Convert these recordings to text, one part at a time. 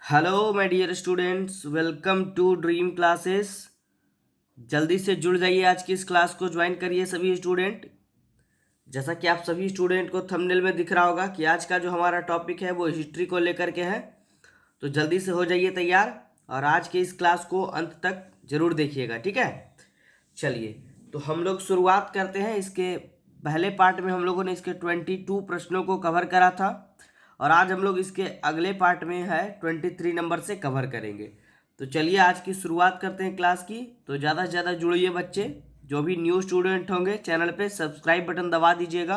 Hello my dear students, welcome to dream classes. जल्दी से जुड़ जाइए, आज की इस क्लास को ज्वाइन करिए सभी स्टूडेंट। जैसा कि आप सभी स्टूडेंट को थंबनेल में दिख रहा होगा कि आज का जो हमारा टॉपिक है वो हिस्ट्री को लेकर के है। तो जल्दी से हो जाइए तैयार और आज के इस क्लास को अंत तक जरूर देखिएगा, ठीक है। चलिए, तो हम लोग शुरुआत करते हैं। इसके पहले पार्ट में हम लोगों ने इसके 22 प्रश्नों को कवर करा था और आज हम लोग इसके अगले पार्ट में है 23 नंबर से कवर करेंगे। तो चलिए आज की शुरुआत करते हैं क्लास की। तो ज़्यादा से ज़्यादा जुड़िए बच्चे। जो भी न्यू स्टूडेंट होंगे चैनल पे सब्सक्राइब बटन दबा दीजिएगा,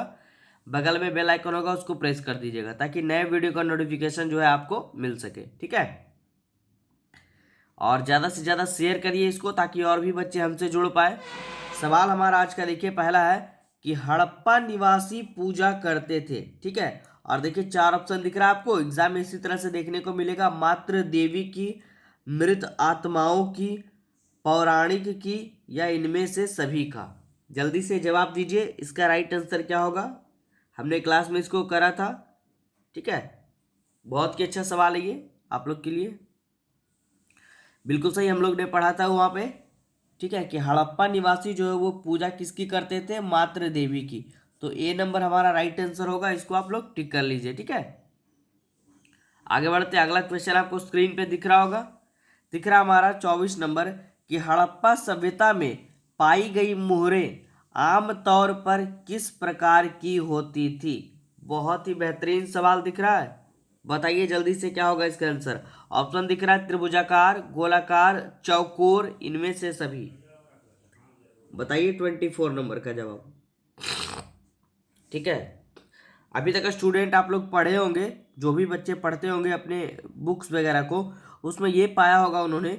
बगल में बेल आइकन होगा उसको प्रेस कर दीजिएगा ताकि नए वीडियो का नोटिफिकेशन जो है आपको मिल सके, ठीक है। और ज़्यादा से ज़्यादा शेयर करिए इसको ताकि और भी बच्चे हमसे जुड़ पाए। सवाल हमारा आज का देखिए, पहला है कि हड़प्पा निवासी पूजा करते थे, ठीक है। और देखिए चार ऑप्शन दिख रहा है आपको, एग्जाम में इसी तरह से देखने को मिलेगा। मात्र देवी की, मृत आत्माओं की, पौराणिक की, या इनमें से सभी का। जल्दी से जवाब दीजिए, इसका राइट आंसर क्या होगा। हमने क्लास में इसको करा था, ठीक है। बहुत ही अच्छा सवाल है ये आप लोग के लिए। बिल्कुल सही, हम लोग ने पढ़ा था वहाँ पे, ठीक है, कि हड़प्पा निवासी जो है वो पूजा किसकी करते थे, मात्र देवी की। तो ए नंबर हमारा राइट आंसर होगा, इसको आप लोग टिक कर लीजिए, ठीक है। आगे बढ़ते, अगला क्वेश्चन आपको स्क्रीन पे दिख रहा होगा। दिख रहा हमारा 24 नंबर कि हड़प्पा सभ्यता में पाई गई मोहरें आमतौर पर किस प्रकार की होती थी। बहुत ही बेहतरीन सवाल दिख रहा है, बताइए जल्दी से क्या होगा इसका आंसर। ऑप्शन दिख रहा है त्रिभुजाकार, गोलाकार, चौकोर, इनमें से सभी। बताइए 24 नंबर का जवाब, ठीक है। अभी तक स्टूडेंट आप लोग पढ़े होंगे, जो भी बच्चे पढ़ते होंगे अपने बुक्स वगैरह को, उसमें ये पाया होगा उन्होंने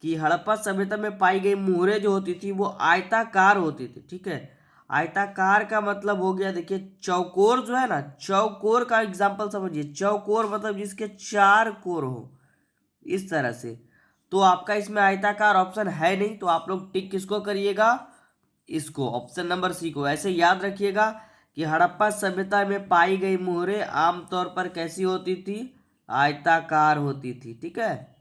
कि हड़प्पा सभ्यता में पाई गई मुहरें जो होती थी वो आयताकार होती थी, ठीक है। आयताकार का मतलब हो गया, देखिए चौकोर जो है ना, चौकोर का एग्जाम्पल समझिए। चौकोर मतलब जिसके चार कोर हो, इस तरह से। तो आपका इसमें आयताकार ऑप्शन है नहीं, तो आप लोग टिक किसको करिएगा, इसको, ऑप्शन नंबर सी को। ऐसे याद रखिएगा कि हड़प्पा सभ्यता में पाई गई मोहरें आमतौर पर कैसी होती थी, आयताकार होती थी, ठीक है।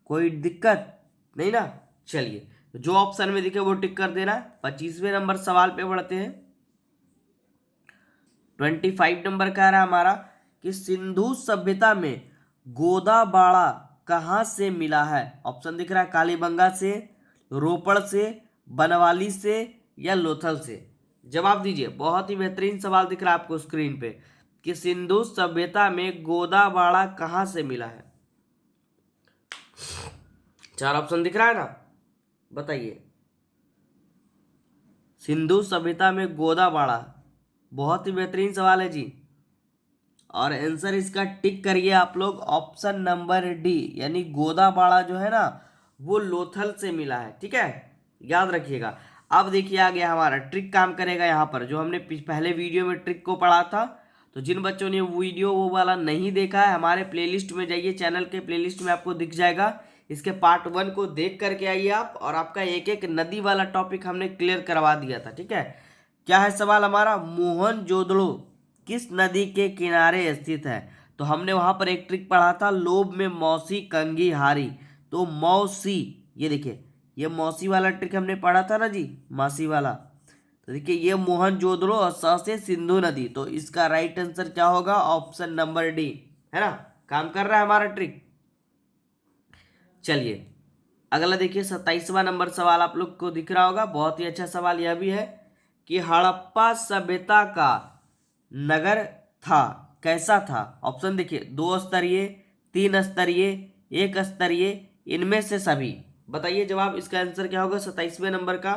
कोई दिक्कत नहीं ना। चलिए, तो जो ऑप्शन में दिखे वो टिक कर देना। 25वें नंबर सवाल पे बढ़ते हैं। 25 नंबर कह रहा है हमारा कि सिंधु सभ्यता में गोदाबाड़ा कहाँ से मिला है। ऑप्शन दिख रहा है कालीबंगा से, रोपड़ से, बनवाली से, या लोथल से। जवाब दीजिए, बहुत ही बेहतरीन सवाल दिख रहा है आपको स्क्रीन पे कि सिंधु सभ्यता में गोदाबाड़ा कहाँ से मिला है। चार ऑप्शन दिख रहा है ना, बताइए। सिंधु सभ्यता में गोदाबाड़ा, बहुत ही बेहतरीन सवाल है जी। और आंसर इसका टिक करिए आप लोग, ऑप्शन नंबर डी, यानी गोदाबाड़ा जो है ना वो लोथल से मिला है, ठीक है। याद रखिएगा। अब देखिए आ गया हमारा ट्रिक काम करेगा यहाँ पर, जो हमने पहले वीडियो में ट्रिक को पढ़ा था। तो जिन बच्चों ने वीडियो वो वाला नहीं देखा है, हमारे प्लेलिस्ट में जाइए, चैनल के प्लेलिस्ट में आपको दिख जाएगा। इसके पार्ट 1 को देख करके आइए आप, और आपका एक एक नदी वाला टॉपिक हमने क्लियर करवा दिया था, ठीक है। क्या है सवाल हमारा, मोहनजोदड़ो किस नदी के किनारे स्थित है। तो हमने वहां पर एक ट्रिक पढ़ा था, लोभ में मौसी कंगी हारी। तो मौसी, ये देखिए ये मौसी वाला ट्रिक हमने पढ़ा था ना जी, मौसी वाला। तो देखिए ये मोहनजोदड़ो और स से सिंधु नदी। तो इसका राइट आंसर क्या होगा, ऑप्शन नंबर डी, है ना। काम कर रहा है हमारा ट्रिक। चलिए अगला देखिए, 27वां नंबर सवाल आप लोग को दिख रहा होगा। बहुत ही अच्छा सवाल यह भी है कि हड़प्पा सभ्यता का नगर था कैसा था। ऑप्शन देखिए, 2 स्तरीय, 3 स्तरीय, 1 स्तरीय, इनमें से सभी। बताइए जवाब, इसका आंसर क्या होगा 27वें नंबर का,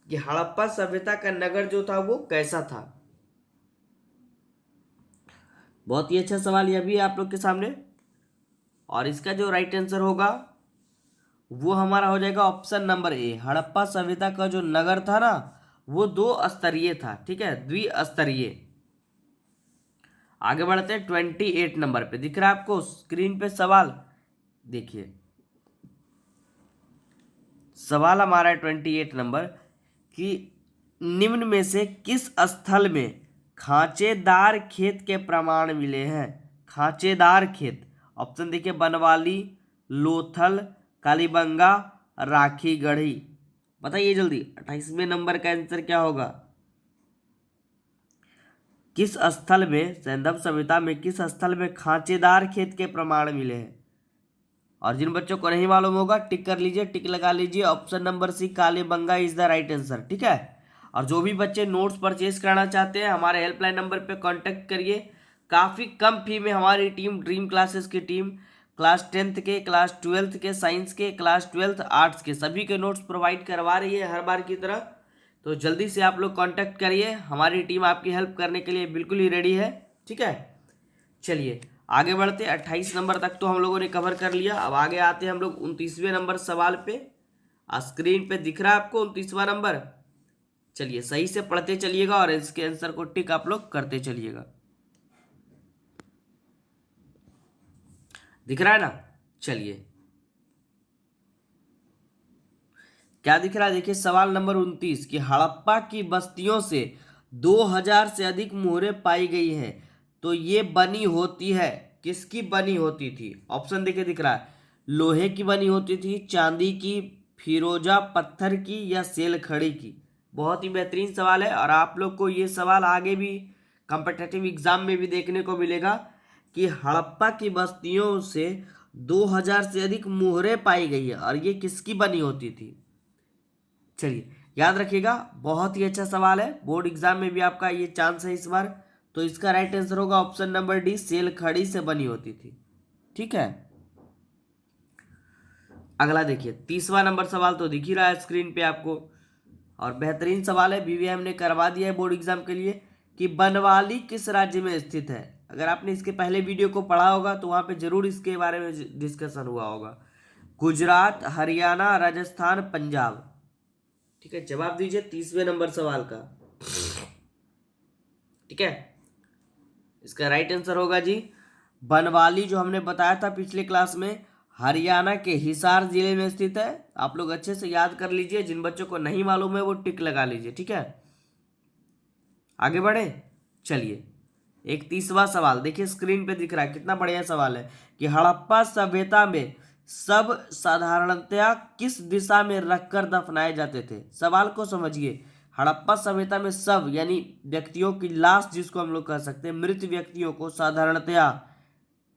कि हड़प्पा सभ्यता का नगर जो था वो कैसा था। बहुत ही अच्छा सवाल यह भी है आप लोग के सामने। और इसका जो राइट आंसर होगा वो हमारा हो जाएगा ऑप्शन नंबर ए। हड़प्पा सभ्यता का जो नगर था ना वो 2 स्तरीय था, ठीक है, द्विस्तरीय। आगे बढ़ते हैं 28 नंबर पे। दिख रहा है आपको स्क्रीन पे सवाल, देखिए सवाल हमारा है 28 नंबर कि निम्न में से किस स्थल में खांचेदार खेत के प्रमाण मिले हैं। खांचेदार खेत, ऑप्शन देखिए बनवाली, लोथल, कालीबंगा, राखी गढ़ी। बताइए जल्दी 28वें नंबर का आंसर क्या होगा। किस स्थल में सैंधव सभ्यता में किस स्थल में खांचेदार खेत के प्रमाण मिले हैं। और जिन बच्चों को नहीं मालूम होगा टिक कर लीजिए, टिक लगा लीजिए। Option number C Kalibangan is the right answer. ठीक है। और जो भी बच्चे नोट्स परचेज कराना चाहते हैं हमारे हेल्पलाइन नंबर पे कांटेक्ट करिए। काफ़ी कम फी में हमारी टीम ड्रीम क्लासेस की टीम क्लास 10th के, क्लास 12th के, साइंस के, क्लास 12th आर्ट्स के सभी के नोट्स प्रोवाइड करवा रही है हर बार की तरह। तो जल्दी से आप लोग कांटेक्ट करिए, हमारी टीम आपकी हेल्प करने के लिए बिल्कुल ही रेडी है। ठीक है, चलिए आगे बढ़ते। 28 नंबर तक तो हम लोगों ने कवर कर लिया। अब आगे आते हैं हम लोग 29वें नंबर सवाल पे। स्क्रीन पे दिख रहा है आपको 29वां नंबर। चलिए सही से पढ़ते चलिएगा और इसके आंसर को टिक आप लोग करते चलिएगा। दिख रहा है ना। चलिए क्या दिख रहा है, देखिए सवाल नंबर 29 कि हड़प्पा की बस्तियों से 2000 से अधिक मोहरें पाई गई हैं, तो ये बनी होती है, किसकी बनी होती थी। ऑप्शन देखिए दिख रहा है, लोहे की बनी होती थी, चांदी की, फिरोजा पत्थर की, या सेल खड़ी की। बहुत ही बेहतरीन सवाल है और आप लोग को ये सवाल आगे भी कॉम्पिटिटिव एग्जाम में भी देखने को मिलेगा कि हड़प्पा की बस्तियों से 2000 से अधिक मोहरें पाई गई है और ये किसकी बनी होती थी। चलिए याद रखिएगा, बहुत ही अच्छा सवाल है, बोर्ड एग्जाम में भी आपका ये चांस है इस बार। तो इसका राइट आंसर होगा ऑप्शन नंबर डी, सेल खड़ी से बनी होती थी। ठीक है, अगला देखिए 30वां नंबर सवाल तो दिख ही रहा है स्क्रीन पे आपको और बेहतरीन सवाल है, बीवीएम ने करवा दिया है बोर्ड एग्जाम के लिए कि बनवाली किस राज्य में स्थित है। अगर आपने इसके पहले वीडियो को पढ़ा होगा तो वहां पे जरूर इसके बारे में डिस्कशन हुआ होगा। गुजरात, हरियाणा, राजस्थान, पंजाब। ठीक है, जवाब दीजिए 30वें नंबर सवाल का। ठीक है, इसका राइट आंसर होगा जी बनवाली, जो हमने बताया था पिछले क्लास में, हरियाणा के हिसार जिले में स्थित है। आप लोग अच्छे से याद कर लीजिए, जिन बच्चों को नहीं मालूम है वो टिक लगा लीजिए। ठीक है, आगे बढ़े। चलिए 31वां सवाल देखिए स्क्रीन पे दिख रहा है, कितना बढ़िया सवाल है कि हड़प्पा सभ्यता में सब साधारणतया किस दिशा में रखकर दफनाए जाते थे। सवाल को समझिए, हड़प्पा सभ्यता में सब यानी व्यक्तियों की लाश जिसको हम लोग कह सकते हैं, मृत व्यक्तियों को साधारणतया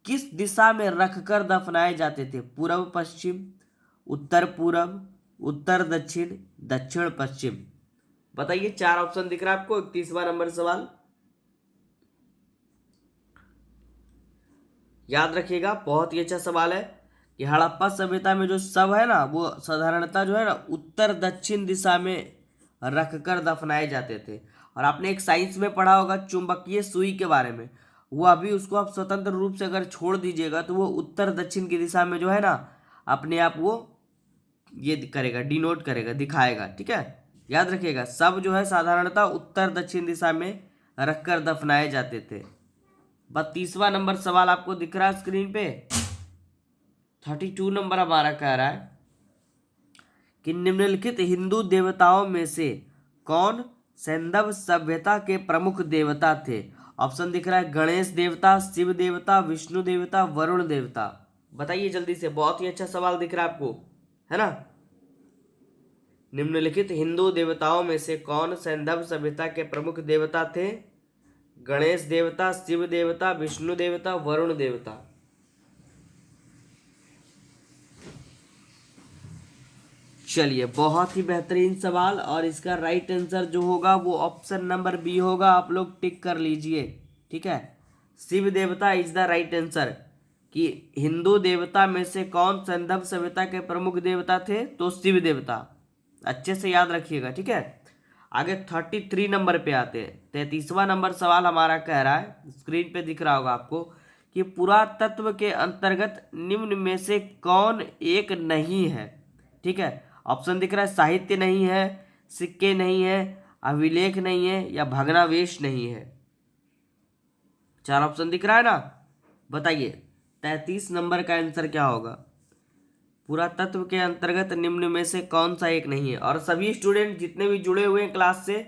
किस दिशा में रखकर दफनाए जाते थे। पूर्व पश्चिम, उत्तर पूर्व, उत्तर दक्षिण, दक्षिण पश्चिम। बताइए, 4 ऑप्शन दिख रहा है आपको। 31वां नंबर सवाल याद रखिएगा, बहुत ही अच्छा सवाल है कि हड़प्पा सभ्यता में जो शव है ना वो साधारणतः जो है ना उत्तर दक्षिण दिशा में रखकर दफनाए जाते थे। और आपने एक साइंस में पढ़ा होगा चुंबकीय सुई के बारे में, वो अभी उसको आप स्वतंत्र रूप से अगर छोड़ दीजिएगा तो वो उत्तर दक्षिण की दिशा में जो है ना अपने आप वो ये करेगा, डिनोट करेगा, दिखाएगा। ठीक है, याद रखिएगा, सब जो है साधारणतः उत्तर दक्षिण दिशा में रखकर दफनाए जाते थे। 32वां नंबर सवाल आपको दिख रहा है स्क्रीन पे। 32 नंबर हमारा कह रहा है कि निम्नलिखित हिंदू देवताओं में से कौन सैंधव सभ्यता के प्रमुख देवता थे। ऑप्शन दिख रहा है, गणेश देवता, शिव देवता, विष्णु देवता, वरुण देवता। बताइए जल्दी से, बहुत ही अच्छा सवाल दिख रहा है आपको, है ना। निम्नलिखित हिंदू देवताओं में से कौन सैंधव सभ्यता के प्रमुख देवता थे। गणेश देवता, शिव देवता, विष्णु देवता, वरुण देवता। चलिए बहुत ही बेहतरीन सवाल और इसका राइट आंसर जो होगा वो ऑप्शन नंबर बी होगा। आप लोग टिक कर लीजिए। ठीक है, शिव देवता इज द राइट आंसर। कि हिंदू देवता में से कौन सैंधव सभ्यता के प्रमुख देवता थे, तो शिव देवता। अच्छे से याद रखिएगा। ठीक है, आगे 33 नंबर पे आते हैं। 33वां नंबर सवाल हमारा कह रहा है, स्क्रीन पे दिख रहा होगा आपको, कि पुरातत्व के अंतर्गत निम्न में से कौन एक नहीं है। ठीक है, ऑप्शन दिख रहा है, साहित्य नहीं है, सिक्के नहीं है, अभिलेख नहीं है, या भग्नावशेष नहीं है। 4 ऑप्शन दिख रहा है ना। बताइए 33 नंबर का आंसर क्या होगा। पुरातत्व के अंतर्गत निम्न में से कौन सा एक नहीं है। और सभी स्टूडेंट जितने भी जुड़े हुए हैं क्लास से,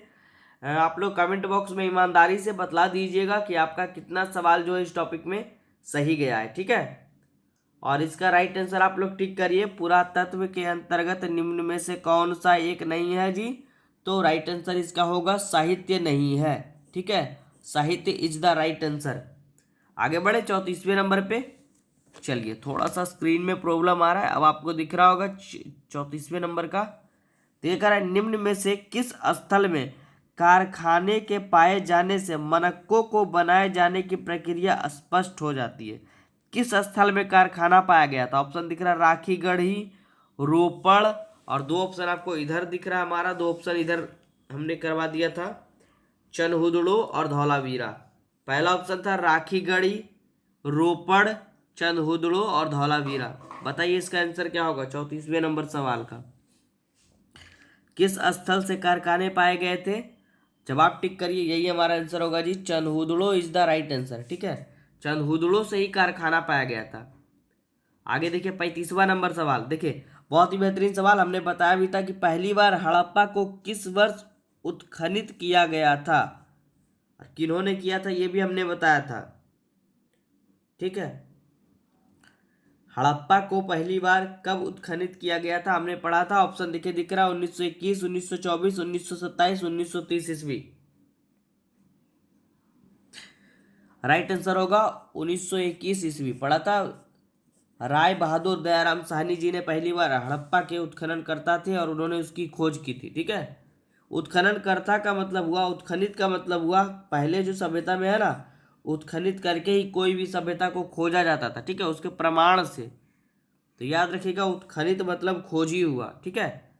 आप लोग कमेंट बॉक्स में ईमानदारी से बतला दीजिएगा कि आपका कितना सवाल जो है इस टॉपिक में सही गया है। ठीक है, और इसका राइट आंसर आप लोग टिक करिए। पुरातत्व के अंतर्गत निम्न में से कौन सा एक नहीं है जी? तो राइट आंसर इसका होगा साहित्य नहीं है। ठीक है, साहित्य इज द राइट आंसर। आगे बढ़े 34वें नंबर पे। चलिए, थोड़ा सा स्क्रीन में प्रॉब्लम आ रहा है, अब आपको दिख रहा होगा 34वें नंबर का। तो ये कह रहा है निम्न में से किस स्थल में कारखाने के पाए जाने से मनक्कों को बनाए जाने की प्रक्रिया स्पष्ट हो जाती है? किस स्थल में कारखाना पाया गया था? ऑप्शन दिख रहा है राखी गढ़ी, रोपड़, और दो ऑप्शन आपको इधर दिख रहा है, हमारा दो ऑप्शन इधर हमने करवा दिया था, चनहुदड़ो और धौलावीरा। पहला ऑप्शन था राखी गढ़ी, रोपड़, चंदहुदड़ो और धौलावीरा। बताइए इसका आंसर क्या होगा 34वें नंबर सवाल का? किस स्थल से कारखाने पाए गए थे? जवाब टिक करिए, यही हमारा आंसर होगा जी, चंदहुदड़ो इज द राइट आंसर। ठीक है, चंदहुदड़ो से ही कारखाना पाया गया था। आगे देखिए 35वां नंबर सवाल। देखिए बहुत ही बेहतरीन सवाल, हमने बताया भी था कि पहली बार हड़प्पा को किस वर्ष उत्खनित किया गया था, किन्होंने किया था ये भी हमने बताया था। ठीक है, हड़प्पा को पहली बार कब उत्खनित किया गया था हमने पढ़ा था। ऑप्शन देखिए दिख रहा है 1921, 1924, 1927, 1930 ईस्वी। राइट आंसर होगा 1921 ईस्वी। पढ़ा था, राय बहादुर दयाराम साहनी जी ने पहली बार हड़प्पा के उत्खनन करता थे और उन्होंने उसकी खोज की थी। ठीक है, उत्खनन करता का मतलब हुआ, उत्खनित का मतलब हुआ पहले जो सभ्यता में है ना, उत्खनित करके ही कोई भी सभ्यता को खोजा जाता था। ठीक है, उसके प्रमाण से। तो याद रखिएगा उत्खनित मतलब खोज ही हुआ। ठीक है,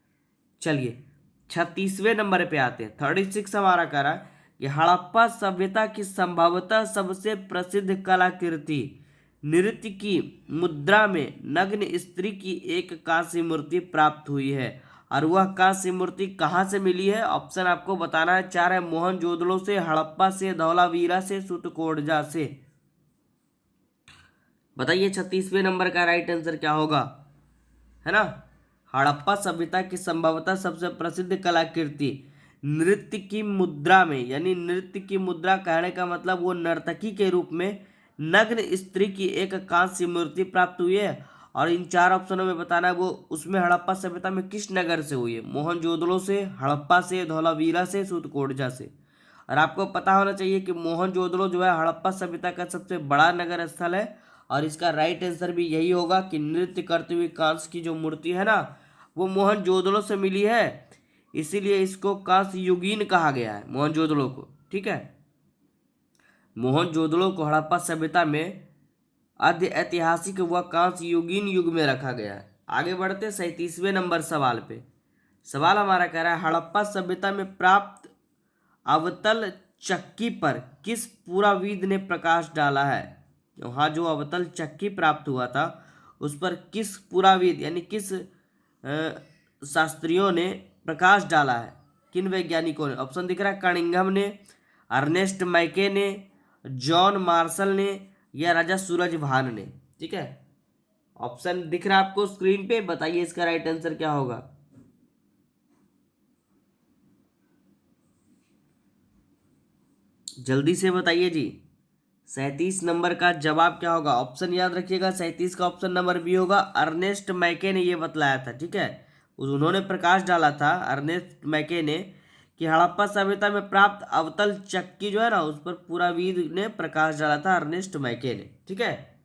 चलिए 36वें नंबर पे आते हैं। 36 हमारा कह रहा है कि हड़प्पा सभ्यता की संभवतः सबसे प्रसिद्ध कलाकृति नृत्य की मुद्रा में नग्न स्त्री की एक कांस्य मूर्ति प्राप्त हुई है, और वह कांस्य मूर्ति कहाँ से मिली है? ऑप्शन आपको बताना है, चार है मोहनजोदड़ो से, हड़प्पा से, धौलावीरा से, सुतकोड़जा से। बताइए 36वें नंबर का राइट आंसर क्या होगा, है ना? हड़प्पा सभ्यता की संभवतः सबसे प्रसिद्ध कलाकृति नृत्य की मुद्रा में, यानी नृत्य की मुद्रा कहने का मतलब वो नर्तकी के रूप में नग्न स्त्री की एक कांस्य मूर्ति प्राप्त हुई है। और इन चार ऑप्शनों में बताना है वो उसमें हड़प्पा सभ्यता में किस नगर से हुई है? मोहनजोदड़ो से, हड़प्पा से, धौलावीरा से, सुतकोड़जा से। और आपको पता होना चाहिए कि मोहनजोदड़ो जो है हड़प्पा सभ्यता का सबसे बड़ा नगर स्थल है, और इसका राइट आंसर भी यही होगा कि नृत्य करती हुई कांस्य की जो मूर्ति है ना, वो मोहनजोदड़ो से मिली है, इसीलिए इसको कांस्य युगीन कहा गया है मोहनजोदड़ो को। ठीक है, मोहनजोदड़ो को हड़प्पा सभ्यता में आद्य ऐतिहासिक व कांस्य युगीन युग में रखा गया है। आगे बढ़ते 37वें नंबर सवाल पे। सवाल हमारा कह रहा है हड़प्पा सभ्यता में प्राप्त अवतल चक्की पर किस पुराविद ने प्रकाश डाला है? वहाँ जो अवतल चक्की प्राप्त हुआ था उस पर किस पुराविद यानी किस शास्त्रियों ने प्रकाश डाला है? किन वैज्ञानिकों ने? ऑप्शन दिख रहा है कनिंघम ने, अर्नेस्ट मैके ने, जॉन मार्शल ने, या राजा सूरजभान ने। ठीक है, ऑप्शन दिख रहा है आपको स्क्रीन पे, बताइए इसका राइट आंसर क्या होगा? जल्दी से बताइए जी, 37 नंबर का जवाब क्या होगा? ऑप्शन याद रखिएगा, 37 का ऑप्शन नंबर बी होगा। अर्नेस्ट मैके ने ये बतलाया था। ठीक है, उन्होंने प्रकाश डाला था, अर्नेस्ट मैके ने, कि हड़प्पा सभ्यता में प्राप्त अवतल चक्की जो है ना उस पर पुराविद ने प्रकाश डाला था, अर्नेस्ट मैके ने। ठीक है,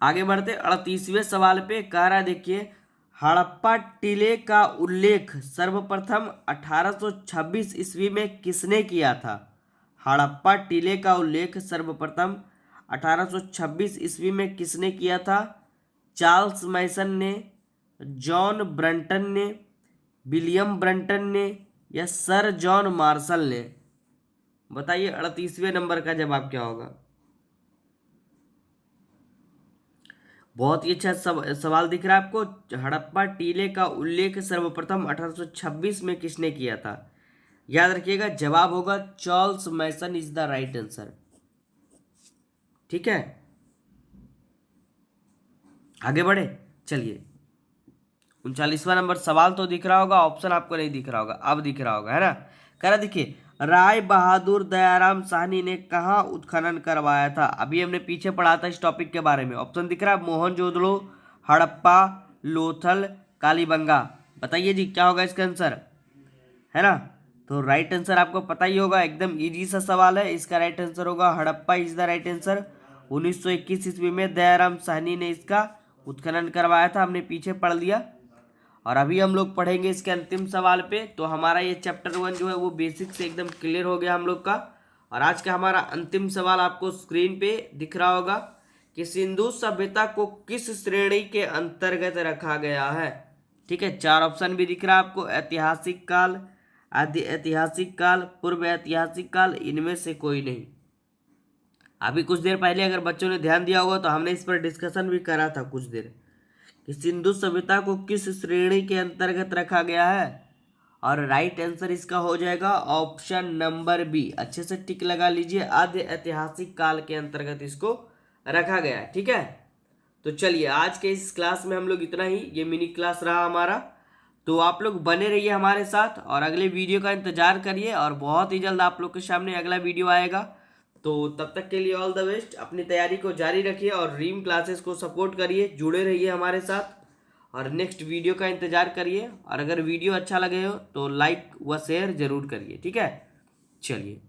आगे बढ़ते 38वें सवाल पे। कह रहा है देखिए हड़प्पा टीले का उल्लेख सर्वप्रथम 1826 ईस्वी में किसने किया था? हड़प्पा टीले का उल्लेख सर्वप्रथम 1826 ईस्वी में किसने किया था? चार्ल्स मैसन ने, जॉन ब्रंटन ने, विलियम ब्रंटन ने, या सर जॉन मार्शल ने? बताइए 38वें नंबर का जवाब क्या होगा? बहुत ही अच्छा सवाल दिख रहा है आपको। हड़प्पा टीले का उल्लेख सर्वप्रथम 1826 में किसने किया था? याद रखिएगा जवाब होगा Charles Masson is the right answer. ठीक है, आगे बढ़े। चलिए 39वां नंबर सवाल तो दिख रहा होगा, ऑप्शन आपको नहीं दिख रहा होगा, अब दिख रहा होगा, है ना? कह रहा देखिए राय बहादुर दयाराम साहनी ने कहाँ उत्खनन करवाया था? अभी हमने पीछे पढ़ा था इस टॉपिक के बारे में। ऑप्शन दिख रहा है मोहनजोदड़ो, हड़प्पा, लोथल, कालीबंगा। बताइए जी क्या होगा इसका आंसर, है ना? तो राइट आंसर आपको पता ही होगा, एकदम इजी सा सवाल है। इसका राइट आंसर होगा Harappa is the right answer. 1921 ईस्वी में दयाराम साहनी ने इसका उत्खनन करवाया था, हमने पीछे पढ़ लिया। और अभी हम लोग पढ़ेंगे इसके अंतिम सवाल पे। तो हमारा ये चैप्टर 1 जो है वो बेसिक से एकदम क्लियर हो गया हम लोग का। और आज का हमारा अंतिम सवाल आपको स्क्रीन पे दिख रहा होगा कि सिंधु सभ्यता को किस श्रेणी के अंतर्गत रखा गया है? ठीक है, 4 ऑप्शन भी दिख रहा है आपको, ऐतिहासिक काल, आदि ऐतिहासिक काल, पूर्व ऐतिहासिक काल, इनमें से कोई नहीं। अभी कुछ देर पहले अगर बच्चों ने ध्यान दिया होगा तो हमने इस पर डिस्कशन भी करा था कुछ देर, कि सिंधु सभ्यता को किस श्रेणी के अंतर्गत रखा गया है। और राइट आंसर इसका हो जाएगा ऑप्शन नंबर बी। अच्छे से टिक लगा लीजिए, आद्य ऐतिहासिक काल के अंतर्गत इसको रखा गया है। ठीक है, तो चलिए आज के इस क्लास में हम लोग इतना ही, ये मिनी क्लास रहा हमारा। तो आप लोग बने रहिए हमारे साथ और अगले वीडियो का इंतजार करिए, और बहुत ही जल्द आप लोग के सामने अगला वीडियो आएगा। तो तब तक के लिए ऑल द बेस्ट, अपनी तैयारी को जारी रखिए और ड्रीम क्लासेस को सपोर्ट करिए, जुड़े रहिए हमारे साथ और नेक्स्ट वीडियो का इंतजार करिए। और अगर वीडियो अच्छा लगे हो तो लाइक व शेयर जरूर करिए। ठीक है, चलिए।